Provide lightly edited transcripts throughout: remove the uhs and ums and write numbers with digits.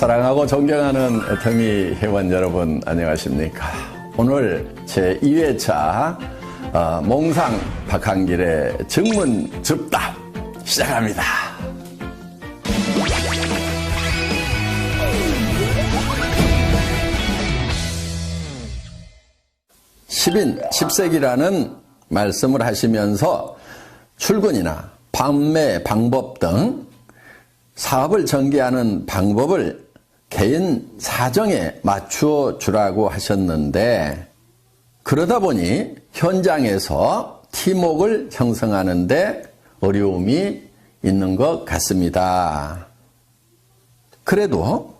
사랑하고 존경하는 애터미 회원 여러분 안녕하십니까. 오늘 제2회차 몽상 박한길의 증문즉답 시작합니다. 10인 10색이라는 말씀을 하시면서 출근이나 판매 방법 등 사업을 전개하는 방법을 개인 사정에 맞추어 주라고 하셨는데, 그러다 보니 현장에서 팀워크를 형성하는 데 어려움이 있는 것 같습니다. 그래도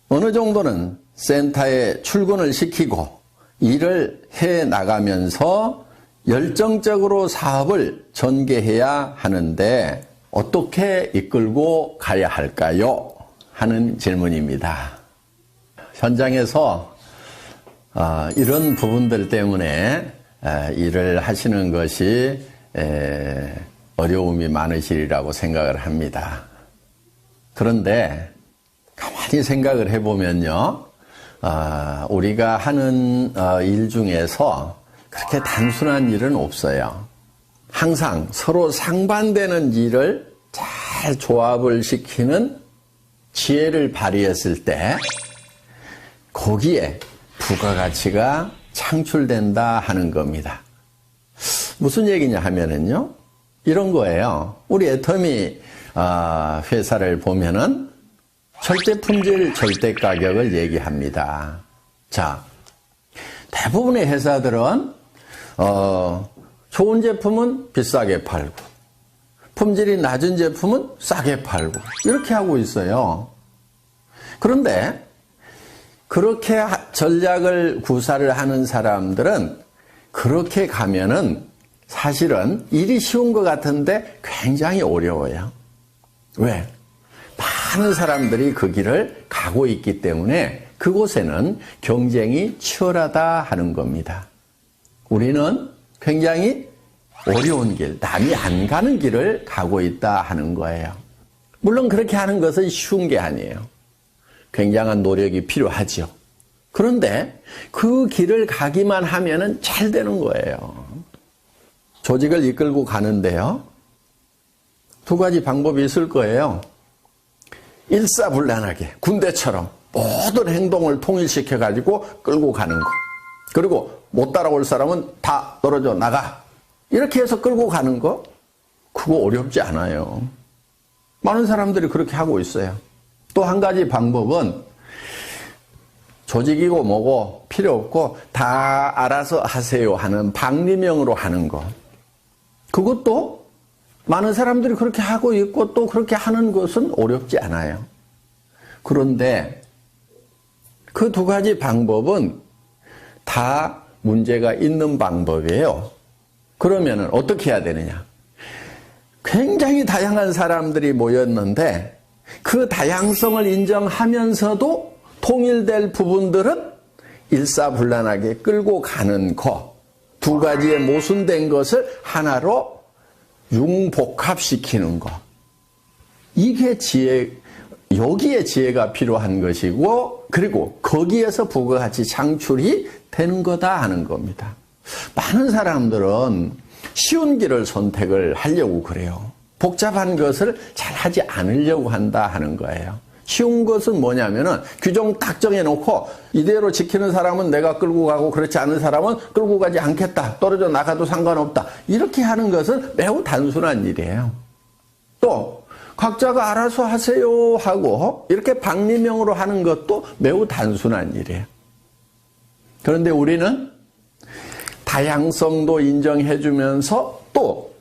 어느 정도는 센터에 출근을 시키고 일을 해 나가면서 열정적으로 사업을 전개해야 하는데 어떻게 이끌고 가야 할까요? 하는 질문입니다. 현장에서 이런 부분들 때문에 일을 하시는 것이 어려움이 많으시리라고 생각을 합니다. 그런데 가만히 생각을 해보면요, 우리가 하는 일 중에서 그렇게 단순한 일은 없어요. 항상 서로 상반되는 일을 잘 조합을 시키는 지혜를 발휘했을 때 거기에 부가가치가 창출된다 하는 겁니다. 무슨 얘기냐 하면은요, 이런 거예요. 우리 애터미 회사를 보면은 절대 품질, 절대 가격을 얘기합니다. 자, 대부분의 회사들은 좋은 제품은 비싸게 팔고 품질이 낮은 제품은 싸게 팔고 이렇게 하고 있어요. 그런데 그렇게 전략을 구사를 하는 사람들은 그렇게 가면은 사실은 일이 쉬운 것 같은데 굉장히 어려워요. 왜? 많은 사람들이 그 길을 가고 있기 때문에 그곳에는 경쟁이 치열하다 하는 겁니다. 우리는 굉장히 어려운 길, 남이 안 가는 길을 가고 있다 하는 거예요. 물론 그렇게 하는 것은 쉬운 게 아니에요. 굉장한 노력이 필요하죠. 그런데 그 길을 가기만 하면은 잘 되는 거예요. 조직을 이끌고 가는데요, 두 가지 방법이 있을 거예요. 일사불란하게 군대처럼 모든 행동을 통일시켜가지고 끌고 가는 거. 그리고 못 따라올 사람은 다 떨어져 나가. 이렇게 해서 끌고 가는 거, 그거 어렵지 않아요. 많은 사람들이 그렇게 하고 있어요. 또 한 가지 방법은 조직이고 뭐고 필요 없고 다 알아서 하세요 하는 방리명으로 하는 거. 그것도 많은 사람들이 그렇게 하고 있고 또 그렇게 하는 것은 어렵지 않아요. 그런데 그 두 가지 방법은 다 문제가 있는 방법이에요. 그러면은 어떻게 해야 되느냐? 굉장히 다양한 사람들이 모였는데 그 다양성을 인정하면서도 통일될 부분들은 일사불란하게 끌고 가는 거, 두 가지의 모순된 것을 하나로 융복합시키는 거. 이게 여기에 지혜가 필요한 것이고, 그리고 거기에서 부가가치 창출이 되는 거다 하는 겁니다. 많은 사람들은 쉬운 길을 선택을 하려고 그래요. 복잡한 것을 잘 하지 않으려고 한다 하는 거예요. 쉬운 것은 뭐냐면은 규정 딱 정해놓고 이대로 지키는 사람은 내가 끌고 가고 그렇지 않은 사람은 끌고 가지 않겠다. 떨어져 나가도 상관없다. 이렇게 하는 것은 매우 단순한 일이에요. 또 각자가 알아서 하세요 하고 이렇게 방리명으로 하는 것도 매우 단순한 일이에요. 그런데 우리는 다양성도 인정해주면서 또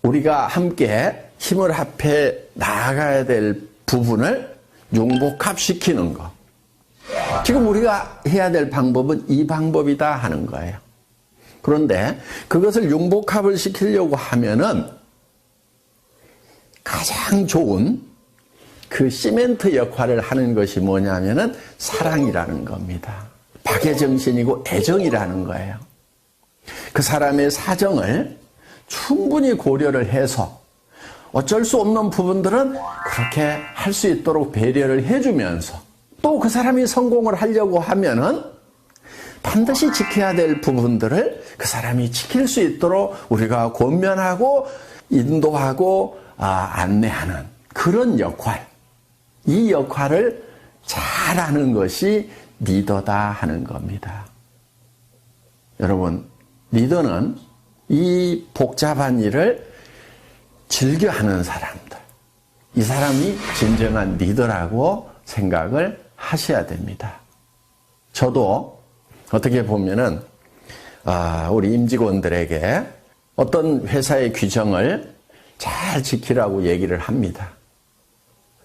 우리가 함께 힘을 합해 나아가야 될 부분을 융복합시키는 거. 지금 우리가 해야 될 방법은 이 방법이다 하는 거예요. 그런데 그것을 융복합을 시키려고 하면은 가장 좋은 그 시멘트 역할을 하는 것이 뭐냐면은 사랑이라는 겁니다. 박애정신이고 애정이라는 거예요. 그 사람의 사정을 충분히 고려를 해서 어쩔 수 없는 부분들은 그렇게 할 수 있도록 배려를 해주면서 또 그 사람이 성공을 하려고 하면은 반드시 지켜야 될 부분들을 그 사람이 지킬 수 있도록 우리가 권면하고 인도하고 안내하는 그런 역할, 이 역할을 잘하는 것이 리더다 하는 겁니다. 여러분, 리더는 이 복잡한 일을 즐겨하는 사람들, 이 사람이 진정한 리더라고 생각을 하셔야 됩니다. 저도 어떻게 보면은 우리 임직원들에게 어떤 회사의 규정을 잘 지키라고 얘기를 합니다.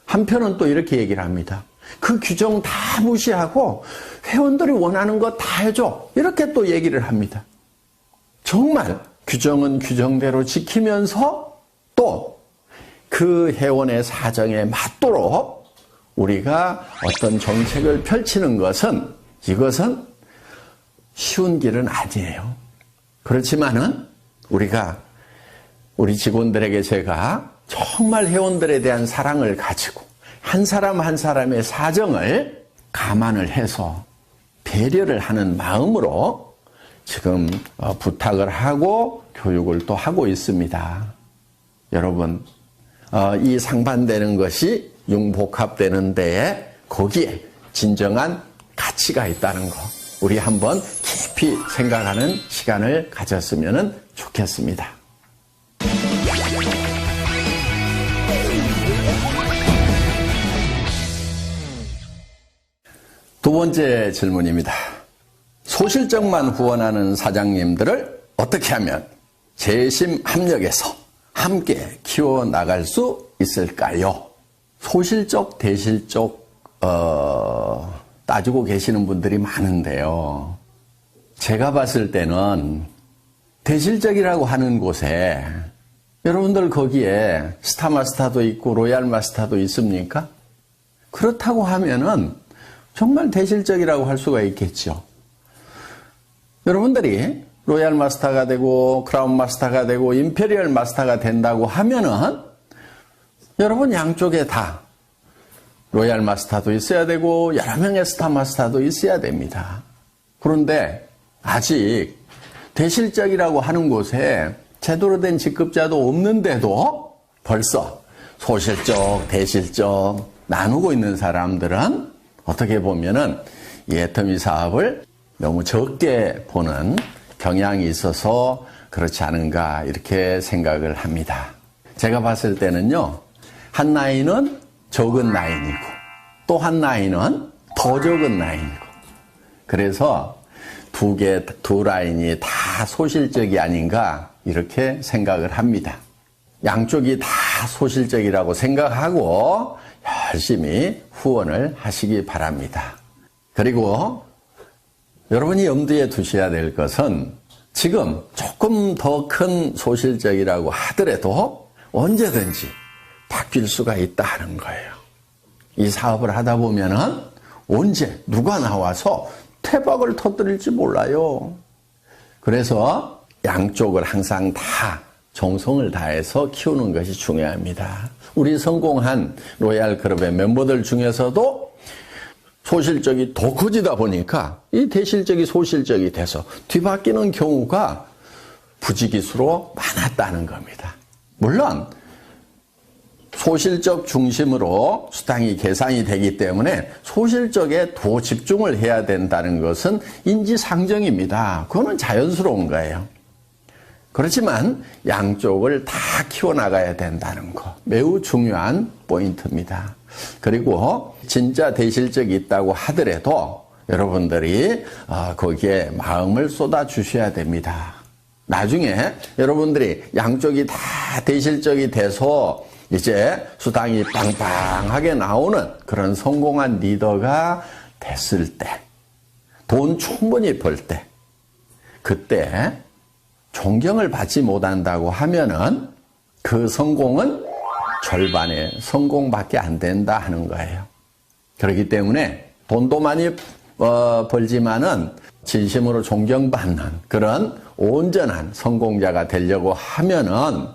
한편은 또 이렇게 얘기를 합니다. 그 규정 다 무시하고 회원들이 원하는 거 다 해줘. 이렇게 또 얘기를 합니다. 정말 규정은 규정대로 지키면서 또 그 회원의 사정에 맞도록 우리가 어떤 정책을 펼치는 것은 이것은 쉬운 길은 아니에요. 그렇지만은 우리 직원들에게 제가 정말 회원들에 대한 사랑을 가지고 한 사람 한 사람의 사정을 감안을 해서 배려를 하는 마음으로 지금 부탁을 하고 교육을 또 하고 있습니다. 여러분, 이 상반되는 것이 융복합되는 데에 거기에 진정한 가치가 있다는 거 우리 한번 깊이 생각하는 시간을 가졌으면 좋겠습니다. 두 번째 질문입니다. 소실적만 후원하는 사장님들을 어떻게 하면 재심 합력해서 함께 키워나갈 수 있을까요? 소실적, 대실적 따지고 계시는 분들이 많은데요. 제가 봤을 때는 대실적이라고 하는 곳에 여러분들 거기에 스타마스터도 있고 로얄마스터도 있습니까? 그렇다고 하면은 정말 대실적이라고 할 수가 있겠죠. 여러분들이 로얄 마스터가 되고 크라운 마스터가 되고 임페리얼 마스터가 된다고 하면은 여러분 양쪽에 다 로얄 마스터도 있어야 되고 여러 명의 스타 마스터도 있어야 됩니다. 그런데 아직 대실적이라고 하는 곳에 제대로 된 직급자도 없는데도 벌써 소실적, 대실적 나누고 있는 사람들은 어떻게 보면은 이 애터미 사업을 너무 적게 보는 경향이 있어서 그렇지 않은가 이렇게 생각을 합니다. 제가 봤을 때는요, 한 라인은 적은 라인이고 또 한 라인은 더 적은 라인이고 그래서 두 라인이 다 소실적이 아닌가 이렇게 생각을 합니다. 양쪽이 다 소실적이라고 생각하고 열심히 후원을 하시기 바랍니다. 그리고 여러분이 염두에 두셔야 될 것은 지금 조금 더 큰 소실적이라고 하더라도 언제든지 바뀔 수가 있다는 거예요. 이 사업을 하다 보면은 언제 누가 나와서 태박을 터뜨릴지 몰라요. 그래서 양쪽을 항상 다 정성을 다해서 키우는 것이 중요합니다. 우리 성공한 로얄 클럽의 멤버들 중에서도 소실적이 더 커지다 보니까 이 대실적이 소실적이 돼서 뒤바뀌는 경우가 부지기수로 많았다는 겁니다. 물론 소실적 중심으로 수당이 계산이 되기 때문에 소실적에 더 집중을 해야 된다는 것은 인지상정입니다. 그거는 자연스러운 거예요. 그렇지만 양쪽을 다 키워나가야 된다는 거 매우 중요한 포인트입니다. 그리고 진짜 대실적이 있다고 하더라도 여러분들이 거기에 마음을 쏟아주셔야 됩니다. 나중에 여러분들이 양쪽이 다 대실적이 돼서 이제 수당이 빵빵하게 나오는 그런 성공한 리더가 됐을 때, 돈 충분히 벌 때, 그때 존경을 받지 못한다고 하면은 그 성공은 절반의 성공밖에 안 된다 하는 거예요. 그렇기 때문에 돈도 많이 벌지만은 진심으로 존경받는 그런 온전한 성공자가 되려고 하면은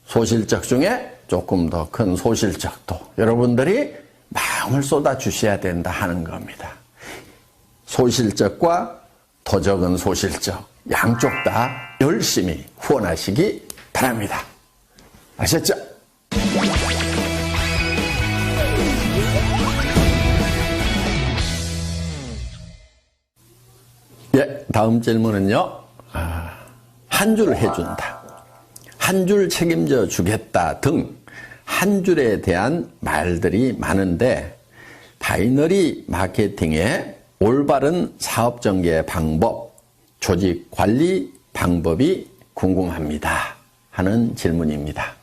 소실적 중에 조금 더 큰 소실적도 여러분들이 마음을 쏟아 주셔야 된다 하는 겁니다. 소실적과 더 적은 소실적 양쪽 다 열심히 후원하시기 바랍니다. 아셨죠? 예, 다음 질문은요. 한 줄 해준다. 한 줄 책임져 주겠다 등 한 줄에 대한 말들이 많은데 바이너리 마케팅의 올바른 사업 전개 방법, 조직 관리 방법이 궁금합니다 하는 질문입니다.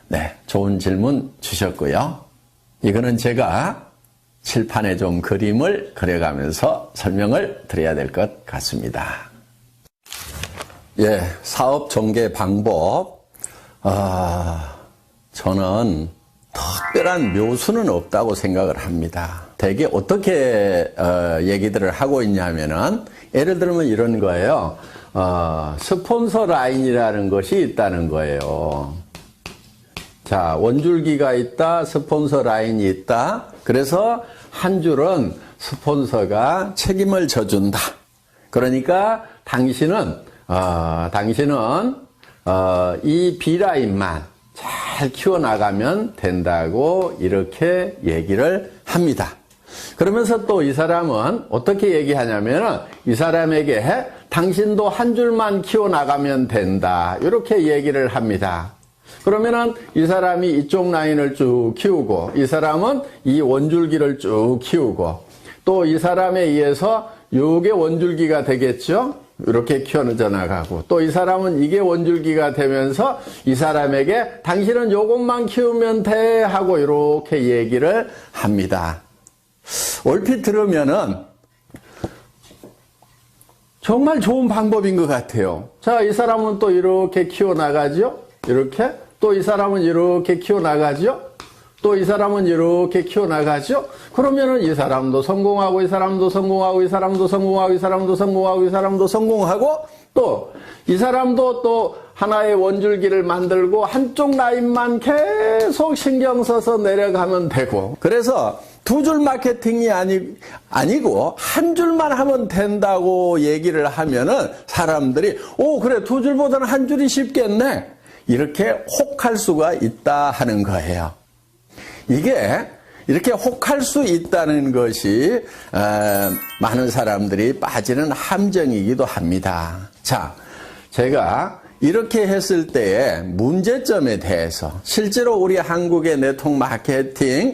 네, 좋은 질문 주셨고요. 이거는 제가 칠판에 좀 그림을 그려가면서 설명을 드려야 될 것 같습니다. 예, 사업 전개 방법. 저는 특별한 묘수는 없다고 생각을 합니다. 대개 어떻게 얘기들을 하고 있냐면은 예를 들면 이런 거예요. 스폰서 라인이라는 것이 있다는 거예요. 자, 원줄기가 있다, 스폰서 라인이 있다. 그래서 한 줄은 스폰서가 책임을 져준다. 그러니까 당신은 이 B라인만 잘 키워나가면 된다고 이렇게 얘기를 합니다. 그러면서 또 이 사람은 어떻게 얘기하냐면 이 사람에게 당신도 한 줄만 키워나가면 된다. 이렇게 얘기를 합니다. 그러면은 이 사람이 이쪽 라인을 쭉 키우고 이 사람은 이 원줄기를 쭉 키우고 또 이 사람에 의해서 요게 원줄기가 되겠죠? 이렇게 키워져 나가고 또 이 사람은 이게 원줄기가 되면서 이 사람에게 당신은 요것만 키우면 돼 하고 이렇게 얘기를 합니다. 얼핏 들으면은 정말 좋은 방법인 것 같아요. 자, 이 사람은 또 이렇게 키워나가죠? 이렇게. 또 이 사람은 이렇게 키워나가죠? 또 이 사람은 이렇게 키워나가죠? 그러면은 이 사람도 성공하고, 이 사람도 성공하고, 이 사람도 성공하고, 이 사람도 성공하고, 이 사람도 성공하고, 또 이 사람도 또 하나의 원줄기를 만들고 한쪽 라인만 계속 신경 써서 내려가면 되고. 그래서 두 줄 마케팅이 아니고 한 줄만 하면 된다고 얘기를 하면은 사람들이 그래, 두 줄보다는 한 줄이 쉽겠네. 이렇게 혹할 수가 있다 하는 거예요. 이게 이렇게 혹할 수 있다는 것이 많은 사람들이 빠지는 함정이기도 합니다. 자, 제가 이렇게 했을 때의 문제점에 대해서 실제로 우리 한국의 네트워크 마케팅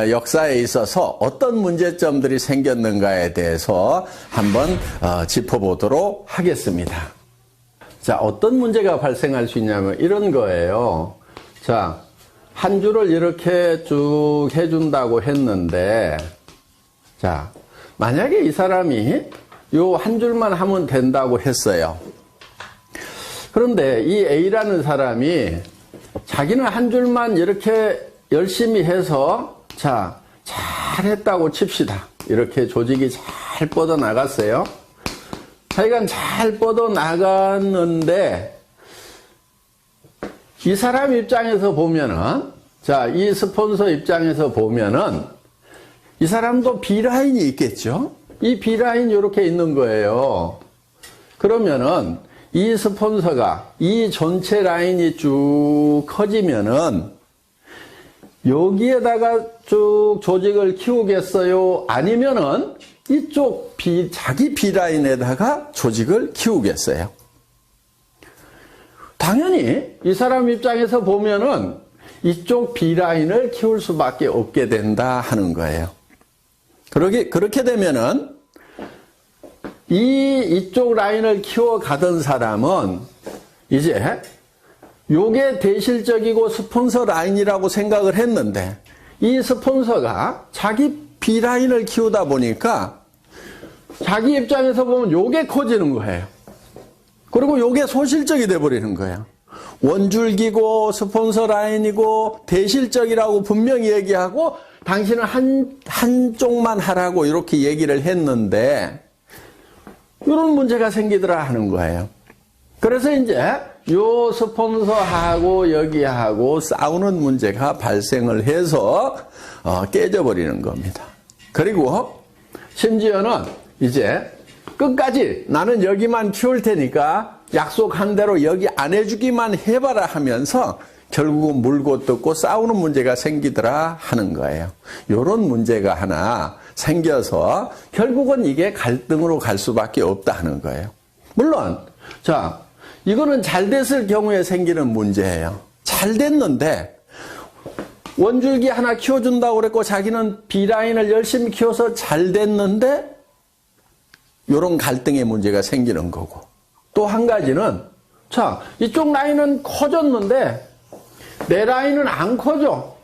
역사에 있어서 어떤 문제점들이 생겼는가에 대해서 한번 짚어보도록 하겠습니다. 자, 어떤 문제가 발생할 수 있냐면 이런 거예요. 자, 한 줄을 이렇게 쭉 해준다고 했는데, 자, 만약에 이 사람이 요 한 줄만 하면 된다고 했어요. 그런데 이 A라는 사람이 자기는 한 줄만 이렇게 열심히 해서, 자, 잘했다고 칩시다. 이렇게 조직이 잘 뻗어나갔어요. 하여간 잘 뻗어나갔는데, 이 사람 입장에서 보면은, 자, 이 스폰서 입장에서 보면은, 이 사람도 B라인이 있겠죠? 이 B라인이 이렇게 있는 거예요. 그러면은, 이 스폰서가 이 전체 라인이 쭉 커지면은, 여기에다가 쭉 조직을 키우겠어요? 아니면은, 이쪽 자기 B라인에다가 조직을 키우겠어요? 당연히 이 사람 입장에서 보면은 이쪽 B라인을 키울 수밖에 없게 된다 하는 거예요. 그렇게 되면은 이쪽 라인을 키워가던 사람은 이제 요게 대실적이고 스폰서 라인이라고 생각을 했는데 이 스폰서가 자기 B라인을 키우다 보니까 자기 입장에서 보면 요게 커지는 거예요. 그리고 요게 소실적이 돼버리는 거예요. 원줄기고 스폰서 라인이고 대실적이라고 분명히 얘기하고 당신은 한쪽만 하라고 이렇게 얘기를 했는데 이런 문제가 생기더라 하는 거예요. 그래서 이제 요 스폰서하고 여기하고 싸우는 문제가 발생을 해서 깨져버리는 겁니다. 그리고 심지어는 이제 끝까지 나는 여기만 키울 테니까 약속한 대로 여기 안 해주기만 해봐라 하면서 결국은 물고 뜯고 싸우는 문제가 생기더라 하는 거예요. 이런 문제가 하나 생겨서 결국은 이게 갈등으로 갈 수밖에 없다 하는 거예요. 물론 자, 이거는 잘 됐을 경우에 생기는 문제예요. 잘 됐는데 원줄기 하나 키워준다고 그랬고 자기는 B라인을 열심히 키워서 잘 됐는데 이런 갈등의 문제가 생기는 거고, 또 한 가지는 자, 이쪽 라인은 커졌는데 내 라인은 안 커져.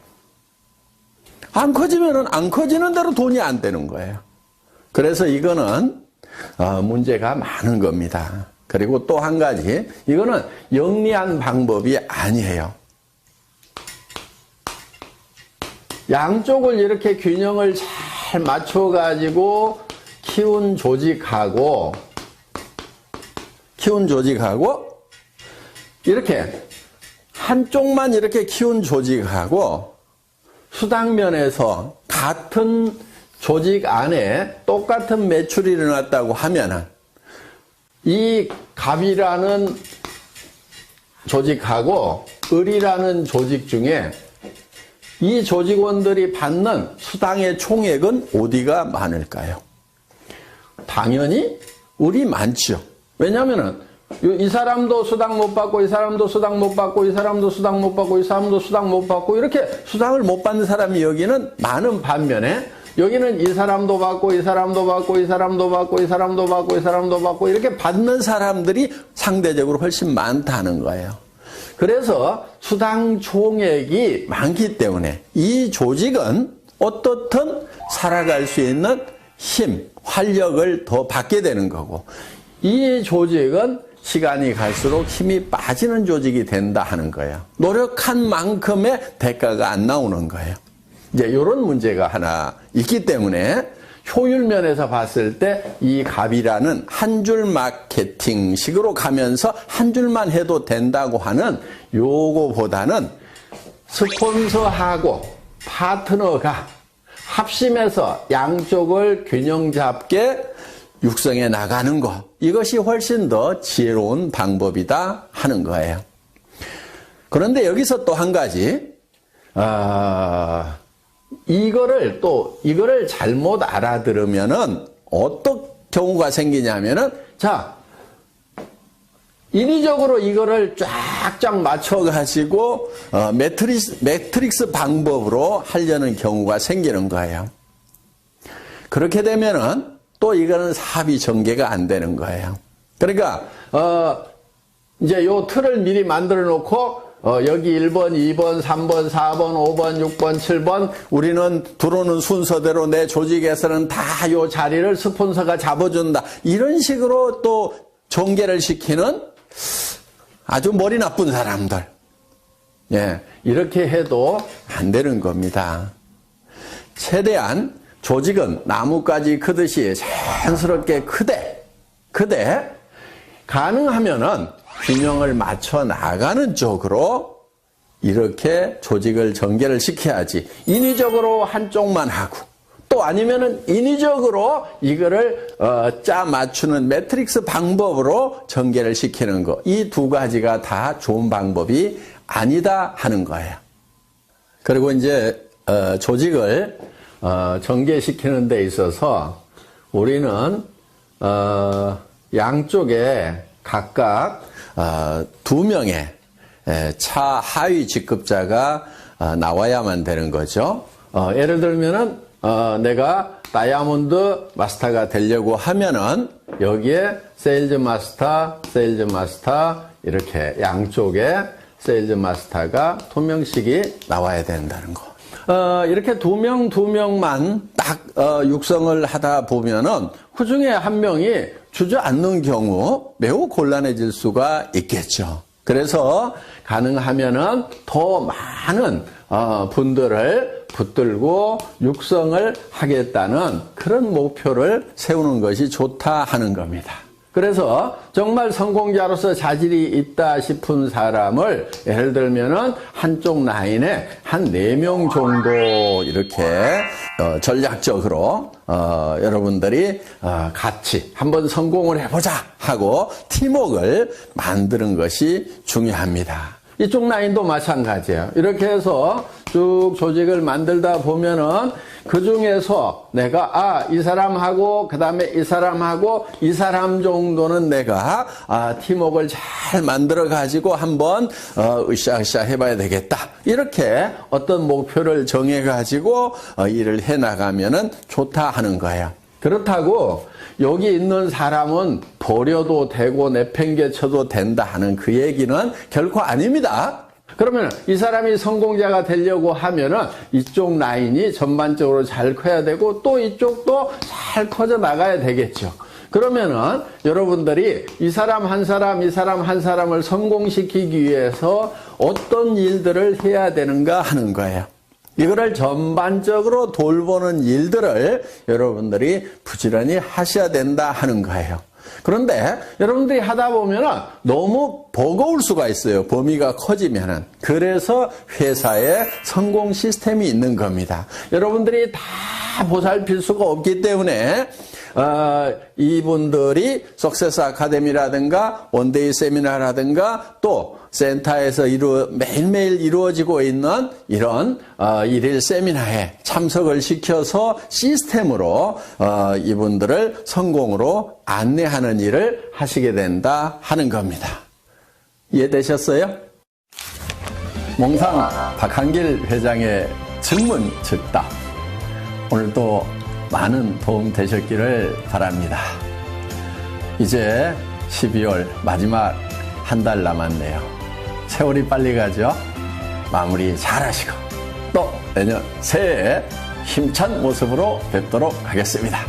안 커지면은 안 커지는 대로 돈이 안 되는 거예요. 그래서 이거는 문제가 많은 겁니다. 그리고 또 한 가지, 이거는 영리한 방법이 아니에요. 양쪽을 이렇게 균형을 잘 맞춰가지고 키운 조직하고 이렇게 한쪽만 이렇게 키운 조직하고 수당면에서 같은 조직 안에 똑같은 매출이 일어났다고 하면은 이 갑이라는 조직하고 을이라는 조직 중에 이 조직원들이 받는 수당의 총액은 어디가 많을까요? 당연히 을이 많죠. 왜냐하면은 이 사람도 수당 못 받고 이 사람도 수당 못 받고 이 사람도 수당 못 받고 이 사람도 수당 못 받고 이렇게 수당을 못 받는 사람이 여기는 많은 반면에 여기는 이 사람도 받고 이 사람도 받고 이 사람도 받고 이 사람도 받고 이 사람도 받고 이렇게 받는 사람들이 상대적으로 훨씬 많다는 거예요. 그래서 수당 총액이 많기 때문에 이 조직은 어떻든 살아갈 수 있는 힘, 활력을 더 받게 되는 거고, 이 조직은 시간이 갈수록 힘이 빠지는 조직이 된다 하는 거예요. 노력한 만큼의 대가가 안 나오는 거예요. 이제 이런 문제가 하나 있기 때문에 효율 면에서 봤을 때 이 갑이라는 한 줄 마케팅식으로 가면서 한 줄만 해도 된다고 하는 요거보다는 스폰서하고 파트너가 합심해서 양쪽을 균형 잡게 육성해 나가는 것, 이것이 훨씬 더 지혜로운 방법이다 하는 거예요. 그런데 여기서 또 한 가지, 이거를 잘못 알아들으면은 어떤 경우가 생기냐면은, 자, 인위적으로 이거를 쫙쫙 맞춰가지고, 매트릭스 방법으로 하려는 경우가 생기는 거예요. 그렇게 되면은 또 이거는 사업이 전개가 안 되는 거예요. 그러니까, 이제 요 틀을 미리 만들어 놓고, 여기 1번, 2번, 3번, 4번, 5번, 6번, 7번, 우리는 들어오는 순서대로 내 조직에서는 다 요 자리를 스폰서가 잡아준다. 이런 식으로 또 전개를 시키는 아주 머리 나쁜 사람들. 예, 이렇게 해도 안 되는 겁니다. 최대한 조직은 나뭇가지 크듯이 자연스럽게 크되 가능하면은 균형을 맞춰 나가는 쪽으로 이렇게 조직을 전개를 시켜야지, 인위적으로 한쪽만 하고 또 아니면은 인위적으로 이거를 짜 맞추는 매트릭스 방법으로 전개를 시키는 거, 이 두 가지가 다 좋은 방법이 아니다 하는 거예요. 그리고 이제 조직을 전개시키는 데 있어서 우리는 양쪽에 각각 2명의 차하위 직급자가 나와야만 되는 거죠. 예를 들면은 내가 다이아몬드 마스터가 되려고 하면은 여기에 세일즈 마스터 이렇게 양쪽에 세일즈 마스터가 2명씩이 나와야 된다는 거. 이렇게 2명만 딱 육성을 하다 보면은 그 중에 한 명이 주저앉는 경우 매우 곤란해질 수가 있겠죠. 그래서 가능하면은 더 많은 분들을 붙들고 육성을 하겠다는 그런 목표를 세우는 것이 좋다 하는 겁니다. 그래서 정말 성공자로서 자질이 있다 싶은 사람을 예를 들면은 한쪽 라인에 한 4명 정도 이렇게 전략적으로 여러분들이 같이 한번 성공을 해보자 하고 팀워크를 만드는 것이 중요합니다. 이쪽 라인도 마찬가지예요. 이렇게 해서 쭉 조직을 만들다 보면은 그 중에서 내가 이 사람하고 그 다음에 이 사람하고 이 사람 정도는 내가 팀워크를 잘 만들어 가지고 한번 으쌰으쌰 해봐야 되겠다. 이렇게 어떤 목표를 정해 가지고 일을 해 나가면은 좋다 하는 거예요. 그렇다고 여기 있는 사람은 버려도 되고 내팽개쳐도 된다 하는 그 얘기는 결코 아닙니다. 그러면 이 사람이 성공자가 되려고 하면은 이쪽 라인이 전반적으로 잘 커야 되고 또 이쪽도 잘 커져 나가야 되겠죠. 그러면은 여러분들이 이 사람 한 사람, 이 사람 한 사람을 성공시키기 위해서 어떤 일들을 해야 되는가 하는 거예요. 이거를 전반적으로 돌보는 일들을 여러분들이 부지런히 하셔야 된다 하는 거예요. 그런데 여러분들이 하다 보면은 너무 버거울 수가 있어요. 범위가 커지면은. 그래서 회사에 성공 시스템이 있는 겁니다. 여러분들이 다 보살필 수가 없기 때문에 이분들이 석세스 아카데미라든가 원데이 세미나라든가 또 센터에서 매일매일 이루어지고 있는 이런 일일 세미나에 참석을 시켜서 시스템으로 이분들을 성공으로 안내하는 일을 하시게 된다 하는 겁니다. 이해되셨어요? 몽상 박한길 회장의 증문 즉답. 오늘도 많은 도움 되셨기를 바랍니다. 이제 12월 마지막 한 달 남았네요. 세월이 빨리 가죠? 마무리 잘 하시고 또 내년 새해에 힘찬 모습으로 뵙도록 하겠습니다.